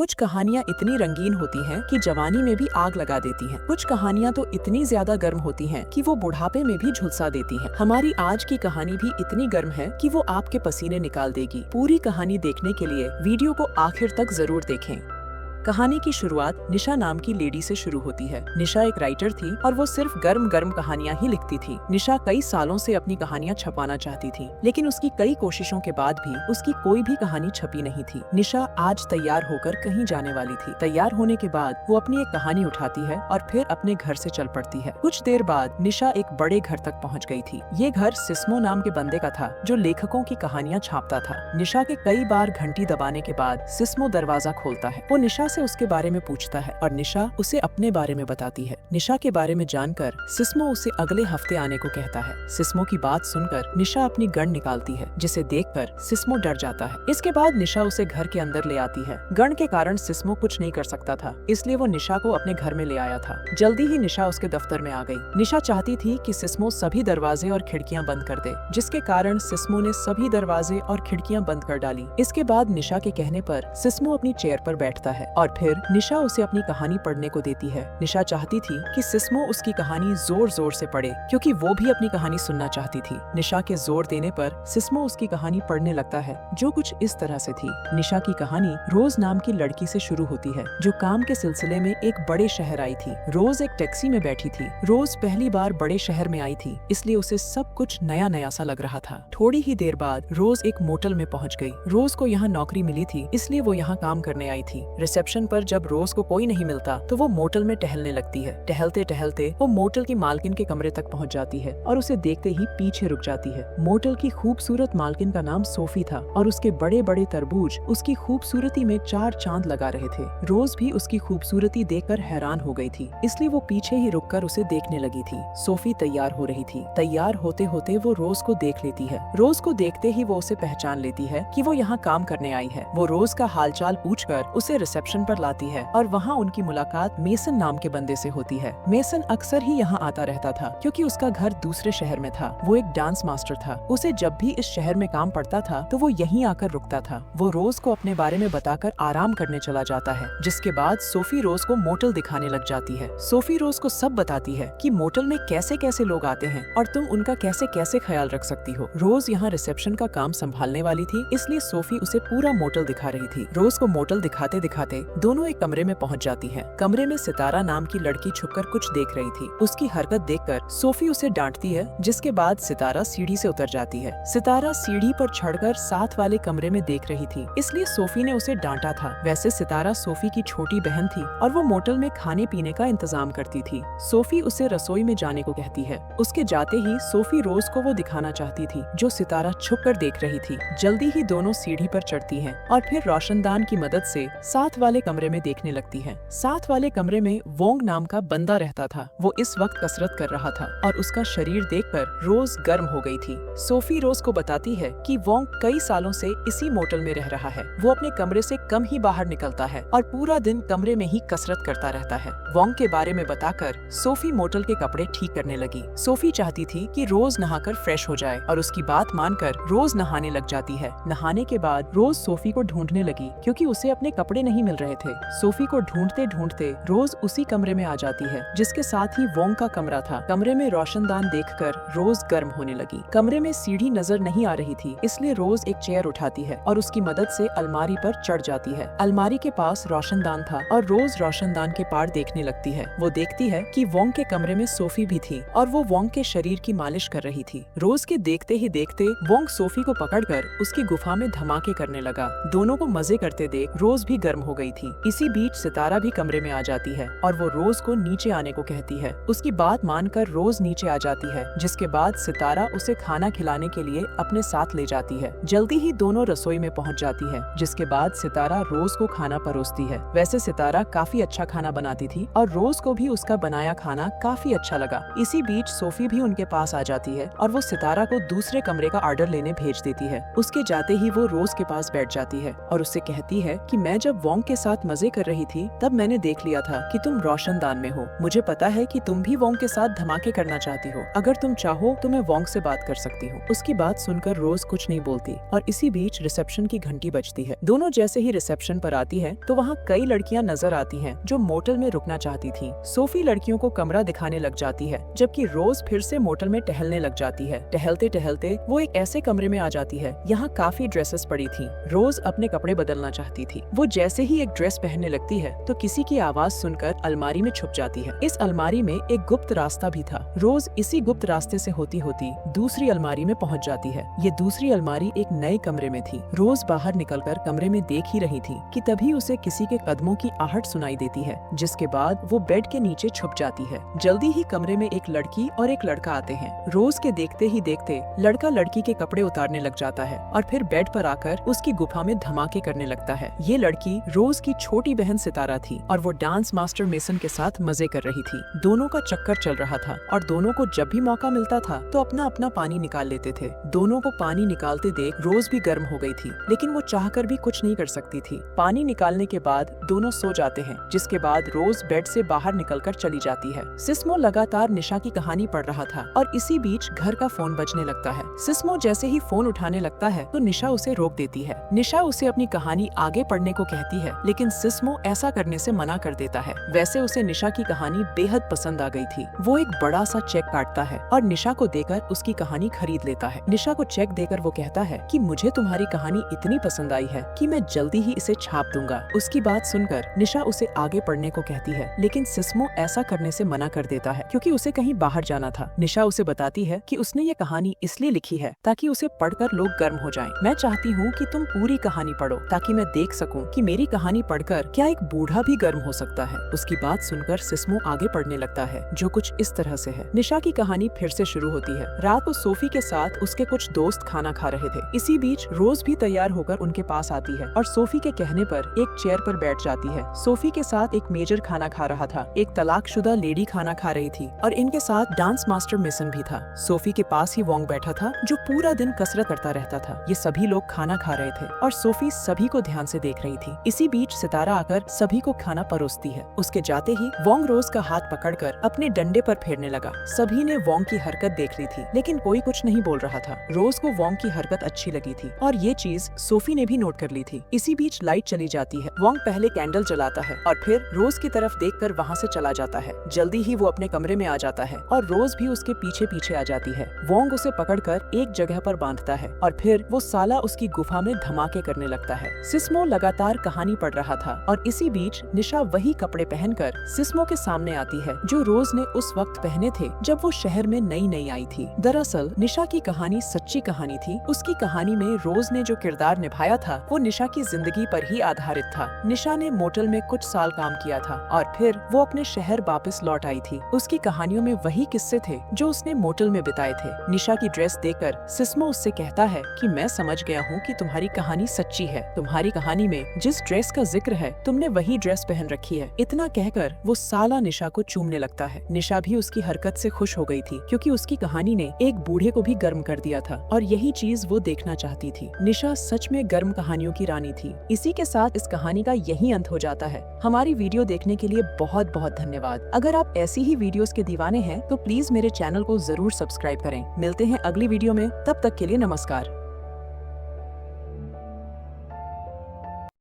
कुछ कहानियाँ इतनी रंगीन होती हैं कि जवानी में भी आग लगा देती हैं। कुछ कहानियाँ तो इतनी ज्यादा गर्म होती हैं कि वो बुढ़ापे में भी झुलसा देती हैं। हमारी आज की कहानी भी इतनी गर्म है कि वो आपके पसीने निकाल देगी। पूरी कहानी देखने के लिए वीडियो को आखिर तक जरूर देखें। कहानी की शुरुआत निशा नाम की लेडी से शुरू होती है। निशा एक राइटर थी और वो सिर्फ गर्म गर्म कहानियां ही लिखती थी। निशा कई सालों से अपनी कहानियां छपाना चाहती थी, लेकिन उसकी कई कोशिशों के बाद भी उसकी कोई भी कहानी छपी नहीं थी। निशा आज तैयार होकर कहीं जाने वाली थी। तैयार होने के बाद वो अपनी एक कहानी उठाती है और फिर अपने घर से चल पड़ती है। कुछ देर बाद निशा एक बड़े घर तक पहुँच गई थी। ये घर सिस्मो नाम के बंदे का था जो लेखकों की कहानियां छापता था। निशा के कई बार घंटी दबाने के बाद सिस्मो दरवाजा खोलता है। वो निशा से उसके बारे में पूछता है और निशा उसे अपने बारे में बताती है। निशा के बारे में जानकर सिस्मो उसे अगले हफ्ते आने को कहता है। सिस्मो की बात सुनकर निशा अपनी गन निकालती है, जिसे देखकर सिस्मो डर जाता है। इसके बाद निशा उसे घर के अंदर ले आती है। गन के कारण सिस्मो कुछ नहीं कर सकता था, इसलिए वो निशा को अपने घर में ले आया था। जल्दी ही निशा उसके दफ्तर में आ गई। निशा चाहती थी कि सिस्मो सभी दरवाजे और खिड़कियां बंद कर दे, जिसके कारण सिस्मो ने सभी दरवाजे और खिड़कियां बंद कर डाली। इसके बाद निशा के कहने पर सिस्मो अपनी चेयर पर बैठता है और फिर निशा उसे अपनी कहानी पढ़ने को देती है। निशा चाहती थी कि सिस्मो उसकी कहानी जोर जोर से पढ़े, क्योंकि वो भी अपनी कहानी सुनना चाहती थी। निशा के जोर देने पर सिस्मो उसकी कहानी पढ़ने लगता है, जो कुछ इस तरह से थी। निशा की कहानी रोज नाम की लड़की से शुरू होती है, जो काम के सिलसिले में एक बड़े शहर आई थी। रोज एक टैक्सी में बैठी थी। रोज पहली बार बड़े शहर में आई थी, इसलिए उसे सब कुछ नया नया सा लग रहा था। थोड़ी ही देर बाद रोज एक मोटल में पहुँच गयी। रोज को यहाँ नौकरी मिली थी, इसलिए वो यहाँ काम करने आई थी। रिसेप्शन पर जब रोज को कोई नहीं मिलता तो वो मोटल में टहलने लगती है। टहलते टहलते वो मोटल की मालकिन के कमरे तक पहुंच जाती है और उसे देखते ही पीछे रुक जाती है। मोटल की खूबसूरत मालकिन का नाम सोफी था और उसके बड़े बड़े तरबूज उसकी खूबसूरती में चार चांद लगा रहे थे। रोज भी उसकी खूबसूरती देखकर हैरान हो गई थी, इसलिए वो पीछे ही रुककर उसे देखने लगी थी। सोफी तैयार हो रही थी। तैयार होते होते वो रोज को देख लेती है। रोज को देखते ही वो उसे पहचान लेती है कि वो यहाँ काम करने आई है। वो रोज का हालचाल पूछकर उसे रिसेप्शन पर लाती है और वहाँ उनकी मुलाकात मेसन नाम के बंदे से होती है। मेसन अक्सर ही यहाँ आता रहता था, क्योंकि उसका घर दूसरे शहर में था। वो एक डांस मास्टर था। उसे जब भी इस शहर में काम पड़ता था तो वो यहीं आकर रुकता था। वो रोज को अपने बारे में बताकर आराम करने चला जाता है, जिसके बाद सोफी रोज को मोटल दिखाने लग जाती है। सोफी रोज को सब बताती है कि मोटल में कैसे कैसे लोग आते हैं और तुम उनका कैसे कैसे ख्याल रख सकती हो। रोज यहाँ रिसेप्शन का काम संभालने वाली थी, इसलिए सोफी उसे पूरा मोटल दिखा रही थी। रोज को मोटल दिखाते दिखाते दोनों एक कमरे में पहुँच जाती है। कमरे में सितारा नाम की लड़की छुपकर कुछ देख रही थी। उसकी हरकत देखकर सोफी उसे डांटती है, जिसके बाद सितारा सीढ़ी से उतर जाती है। सितारा सीढ़ी पर चढ़कर साथ वाले कमरे में देख रही थी, इसलिए सोफी ने उसे डांटा था। वैसे सितारा सोफी की छोटी बहन थी और वो मोटल में खाने पीने का इंतजाम करती थी। सोफी उसे रसोई में जाने को कहती है। उसके जाते ही सोफी रोज को वो दिखाना चाहती थी जो सितारा छुपकर देख रही थी। जल्दी ही दोनों सीढ़ी पर चढ़ती हैं और फिर रोशनदान की मदद से साथ वाले कमरे में देखने लगती है। साथ वाले कमरे में वोंग नाम का बंदा रहता था। वो इस वक्त कसरत कर रहा था और उसका शरीर देखकर रोज गर्म हो गई थी। सोफी रोज को बताती है कि वोंग कई सालों से इसी मोटल में रह रहा है। वो अपने कमरे से कम ही बाहर निकलता है और पूरा दिन कमरे में ही कसरत करता रहता है। वोंग के बारे में बताकर सोफी मोटल के कपड़े ठीक करने लगी। सोफी चाहती थी कि रोज नहाकर फ्रेश हो जाए और उसकी बात मानकर रोज नहाने लग जाती है। नहाने के बाद रोज सोफी को ढूंढने लगी, क्योंकि उसे अपने कपड़े नहीं मिल रहे थे। सोफी को ढूंढते ढूंढते रोज उसी कमरे में आ जाती है, जिसके साथ ही वोंग का कमरा था। कमरे में रोशनदान देखकर रोज गर्म होने लगी। कमरे में सीढ़ी नजर नहीं आ रही थी, इसलिए रोज एक चेयर उठाती है और उसकी मदद से अलमारी पर चढ़ जाती है। अलमारी के पास रोशनदान था और रोज रोशनदान के पार देखने लगती है। वो देखती है कि वोंग के कमरे में सोफी भी थी और वो वोंग के शरीर की मालिश कर रही थी। रोज के देखते ही देखते वोंग सोफी को पकड़कर उसकी गुफा में धमाके करने लगा। दोनों को मजे करते देख रोज भी गर्म हो गई थी। इसी बीच सितारा भी कमरे में आ जाती है और वो रोज को नीचे आने को कहती है। उसकी बात मानकर रोज नीचे आ जाती है, जिसके बाद सितारा उसे खाना खिलाने के लिए अपने साथ ले जाती है। जल्दी ही दोनों रसोई में पहुंच जाती है, जिसके बाद सितारा रोज को खाना परोसती है। वैसे सितारा काफी अच्छा खाना बनाती थी और रोज को भी उसका बनाया खाना काफी अच्छा लगा। इसी बीच सोफी भी उनके पास आ जाती है और वो सितारा को दूसरे कमरे का ऑर्डर लेने भेज देती है। उसके जाते ही वो रोज के पास बैठ जाती है और उससे कहती है कि मैं जब वोंग के साथ साथ मजे कर रही थी तब मैंने देख लिया था कि तुम रोशनदान में हो। मुझे पता है कि तुम भी वोंग के साथ धमाके करना चाहती हो। अगर तुम चाहो तो मैं वोंग से बात कर सकती हूँ। उसकी बात सुनकर रोज कुछ नहीं बोलती और इसी बीच रिसेप्शन की घंटी बजती है। दोनों जैसे ही रिसेप्शन पर आती है तो वहाँ कई लड़कियाँ नजर आती हैं जो मोटल में रुकना चाहती थी। सोफी लड़कियों को कमरा दिखाने लग जाती है जबकि रोज फिर से मोटल में टहलने लग जाती है। टहलते टहलते वो एक ऐसे कमरे में आ जाती है यहाँ काफी ड्रेसेस पड़ी थी। रोज अपने कपड़े बदलना चाहती थी। वो जैसे ही एक ड्रेस पहनने लगती है तो किसी की आवाज सुनकर अलमारी में छुप जाती है। इस अलमारी में एक गुप्त रास्ता भी था। रोज इसी गुप्त रास्ते से होती होती दूसरी अलमारी में पहुंच जाती है। ये दूसरी अलमारी एक नए कमरे में थी। रोज बाहर निकलकर कमरे में देख ही रही थी कि तभी उसे किसी के कदमों की आहट सुनाई देती है, जिसके बाद वो बेड के नीचे छुप जाती है। जल्दी ही कमरे में एक लड़की और एक लड़का आते हैं। रोज के देखते ही देखते लड़का लड़की के कपड़े उतारने लग जाता है और फिर बेड पर आकर उसकी गुफा में धमाके करने लगता है। ये लड़की रोज की छोटी बहन सितारा थी और वो डांस मास्टर मेसन के साथ मजे कर रही थी। दोनों का चक्कर चल रहा था और दोनों को जब भी मौका मिलता था तो अपना अपना पानी निकाल लेते थे। दोनों को पानी निकालते देख रोज भी गर्म हो गई थी, लेकिन वो चाहकर भी कुछ नहीं कर सकती थी। पानी निकालने के बाद दोनों सो जाते हैं, जिसके बाद रोज बेड से बाहर निकलकर चली जाती है। सिस्मो लगातार निशा की कहानी पढ़ रहा था और इसी बीच घर का फोन बजने लगता है। सिस्मो जैसे ही फोन उठाने लगता है तो निशा उसे रोक देती है। निशा उसे अपनी कहानी आगे पढ़ने को कहती है, लेकिन सिस्मो ऐसा करने से मना कर देता है। वैसे उसे निशा की कहानी बेहद पसंद आ गई थी। वो एक बड़ा सा चेक काटता है और निशा को देकर उसकी कहानी खरीद लेता है। निशा को चेक देकर वो कहता है कि मुझे तुम्हारी कहानी इतनी पसंद आई है कि मैं जल्दी ही इसे छाप दूंगा। उसकी बात सुनकर निशा उसे आगे पढ़ने को कहती है, लेकिन सिस्मो ऐसा करने से मना कर देता है क्योंकि उसे कहीं बाहर जाना था। निशा उसे बताती है कि उसने ये कहानी इसलिए लिखी है ताकि उसे पढ़कर लोग गर्म हो जाएं। मैं चाहती हूँ कि तुम पूरी कहानी पढ़ो ताकि मैं देख सकूं कि मेरी कहानी पढ़कर क्या एक बूढ़ा भी गर्म हो सकता है। उसकी बात सुनकर सिस्मो आगे पढ़ने लगता है, जो कुछ इस तरह से है। निशा की कहानी फिर से शुरू होती है। रात को सोफी के साथ उसके कुछ दोस्त खाना खा रहे थे। इसी बीच रोज भी तैयार होकर उनके पास आती है और सोफी के कहने पर एक चेयर पर बैठ जाती है। सोफी के साथ एक मेजर खाना खा रहा था, एक तलाकशुदा लेडी खाना खा रही थी और इनके साथ डांस मास्टर मेसन भी था। सोफी के पास ही वोंग बैठा था जो पूरा दिन कसरत करता रहता था। ये सभी लोग खाना खा रहे थे और सोफी सभी को ध्यान से देख रही थी। इसी बीच सितारा आकर सभी को खाना परोसती है। उसके जाते ही वोंग रोज का हाथ पकड़कर अपने डंडे पर फेरने लगा। सभी ने वोंग की हरकत देख ली थी, लेकिन कोई कुछ नहीं बोल रहा था। रोज को वोंग की हरकत अच्छी लगी थी और ये चीज सोफी ने भी नोट कर ली थी। इसी बीच लाइट चली जाती है। वोंग पहले कैंडल जलाता है और फिर रोज की तरफ देखकर वहाँ से चला जाता है। जल्दी ही वो अपने कमरे में आ जाता है और रोज भी उसके पीछे पीछे आ जाती है। वोंग उसे पकड़कर एक जगह पर बांधता है और फिर वो साला उसकी गुफा में धमाके करने लगता है। सिस्मो लगातार कहानी पढ़ रहा था और इसी बीच निशा वही कपड़े पहनकर सिस्मो के सामने आती है जो रोज ने उस वक्त पहने थे जब वो शहर में नई नई आई थी। दरअसल निशा की कहानी सच्ची कहानी थी। उसकी कहानी में रोज ने जो किरदार निभाया था वो निशा की जिंदगी पर ही आधारित था। निशा ने मोटल में कुछ साल काम किया था और फिर वो अपने शहर वापस लौट आई थी। उसकी कहानियों में वही किस्से थे जो उसने मोटल में बिताए थे। निशा की ड्रेस देखकर सिस्मो उससे कहता है कि मैं समझ गया हूँ कि तुम्हारी कहानी सच्ची है। तुम्हारी कहानी में जिस ड्रेस का जिक्र है तुमने वही ड्रेस पहन रखी है। इतना कहकर वो साला निशा को चूमने लगता है। निशा भी उसकी हरकत से खुश हो गई थी क्योंकि उसकी कहानी ने एक बूढ़े को भी गर्म कर दिया था और यही चीज वो देखना चाहती थी। निशा सच में गर्म कहानियों की रानी थी। इसी के साथ इस कहानी का यही अंत हो जाता है। हमारी वीडियो देखने के लिए बहुत बहुत धन्यवाद। अगर आप ऐसी ही वीडियोस के दीवाने हैं तो प्लीज मेरे चैनल को जरूर सब्सक्राइब करें। मिलते हैं अगली वीडियो में, तब तक के लिए नमस्कार।